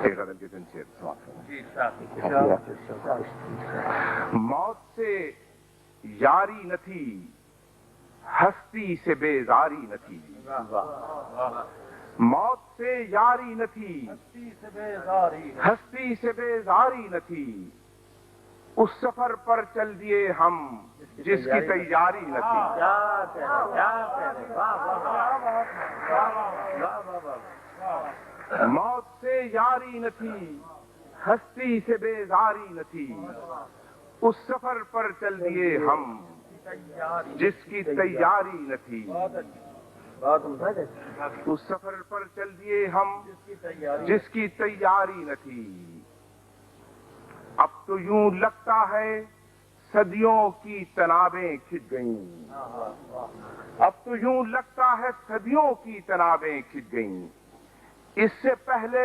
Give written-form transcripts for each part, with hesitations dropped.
ایک غزل کے دن شعر موت سے یاری نہ تھی ہستی سے بیزاری نہ تھی موت سے یاری نہ تھی ہستی سے بیزاری نہ تھی اس سفر پر چل دیے ہم جس کی تیاری نہ تھی موت سے یاری نہ تھی ہستی سے بیزاری نہ تھی اس سفر پر چل دیے ہم جس کی تیاری نہ تھی اس سفر پر چل دیے ہم جس کی تیاری نہ تھی اب تو یوں لگتا ہے صدیوں کی تنابیں کھنچ گئیں اب تو یوں لگتا ہے صدیوں کی تنابیں کھنچ گئیں اس سے پہلے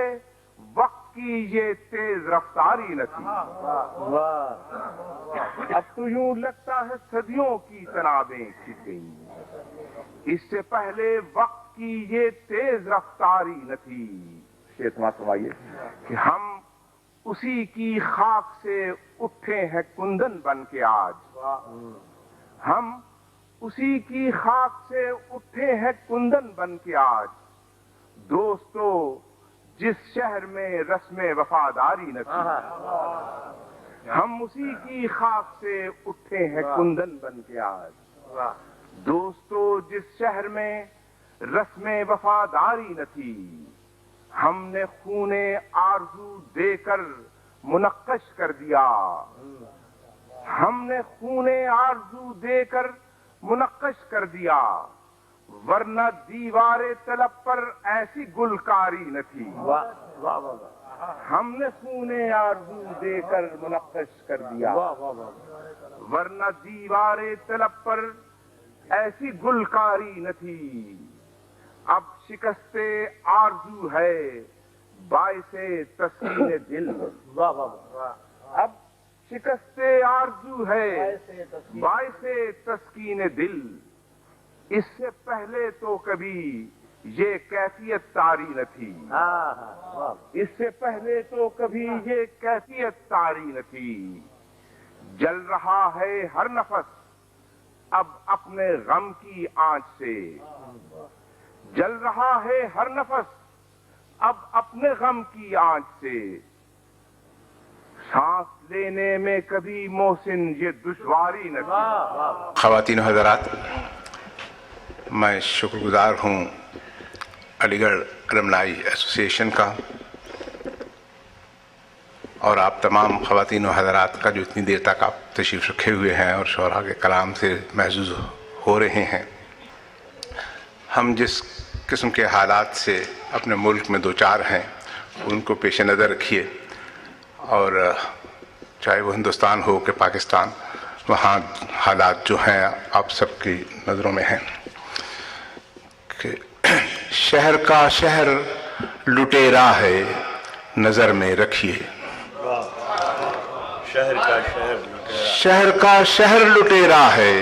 وقت کی یہ تیز رفتاری نہ تھی اب تو یوں لگتا ہے صدیوں کی تنابیں کھنچ گئیں اس سے پہلے وقت کی یہ تیز رفتاری نہ تھی شیخ سماعت فرمائیے کہ ہم اسی کی خاک سے اٹھے ہیں کندن بن کے آج ہم اسی کی خاک سے اٹھے ہیں کندن بن کے آج دوستو جس شہر میں رسم وفاداری نہ تھی ہم اسی کی خاک سے اٹھے ہیں کندن بن کے آج دوستو جس شہر میں رسم وفاداری نہ تھی ہم نے خون آرزو دے کر منقش کر دیا ہم نے خون آرزو دے کر منقش کر دیا ورنہ دیوار طلب پر ایسی گلکاری نہ تھی ہم نے خون آرزو دے کر منقش کر دیا ورنہ دیوار طلب پر ایسی گلکاری نہ تھی اب شکست آرزو ہے باعث تسکین دل اب شکست آرزو ہے باعث تسکین دل اس سے پہلے تو کبھی یہ کیفیت طاری نہ تھی اس سے پہلے تو کبھی یہ کیفیت طاری نہ تھی جل رہا ہے ہر نفس اب اپنے غم کی آنچ سے جل رہا ہے ہر نفس اب اپنے غم کی آنچ سے سانس لینے میں کبھی محسن یہ دشواری نہ تھی خواتین و حضرات میں شکر گزار ہوں علی گڑھ المنائی ایسوسی ایشن کا اور آپ تمام خواتین و حضرات کا جو اتنی دیر تک آپ تشریف رکھے ہوئے ہیں اور شعراء کے کلام سے محظوظ ہو رہے ہیں ہم جس قسم کے حالات سے اپنے ملک میں دوچار ہیں ان کو پیش نظر رکھیے اور چاہے وہ ہندوستان ہو کہ پاکستان وہاں حالات جو ہیں آپ سب کی نظروں میں ہیں کہ شہر کا شہر لٹیرا ہے نظر میں رکھیے شہر کا شہر لٹیرا ہے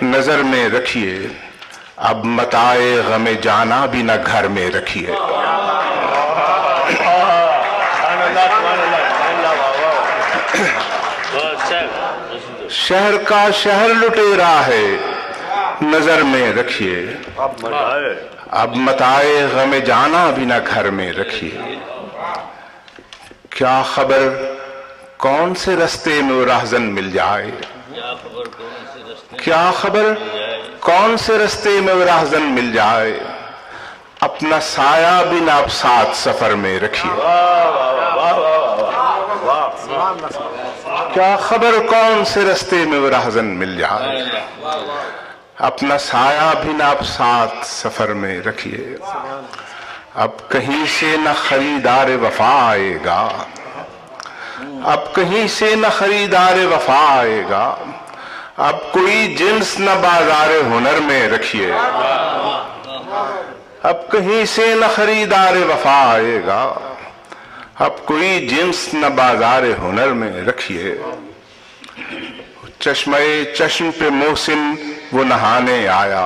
نظر میں رکھیے اب متاع غم جانا بھی نہ گھر میں رکھیے شہر کا شہر لٹیرا ہے نظر میں رکھیے اب متاع غم جانا بھی نہ گھر میں رکھیے کیا خبر کون سے رستے میں وہ راہزن مل جائے کیا خبر کون سے رستے میں وہ راہزن مل جائے اپنا سایہ بھی نہ اب ساتھ سفر میں رکھیے کیا خبر کون سے رستے میں وہ راہزن مل جائے اپنا سایہ بھی نہ اب ساتھ سفر میں رکھیے اب کہیں سے نہ خریدار وفا آئے گا اب کہیں سے نہ خریدار وفا آئے گا اب کوئی جنس نہ بازار ہنر میں رکھیے اب کہیں سے نہ خریدار وفا آئے گا اب کوئی جنس نہ بازار ہنر میں رکھیے چشمے چشم پہ محسن وہ نہانے آیا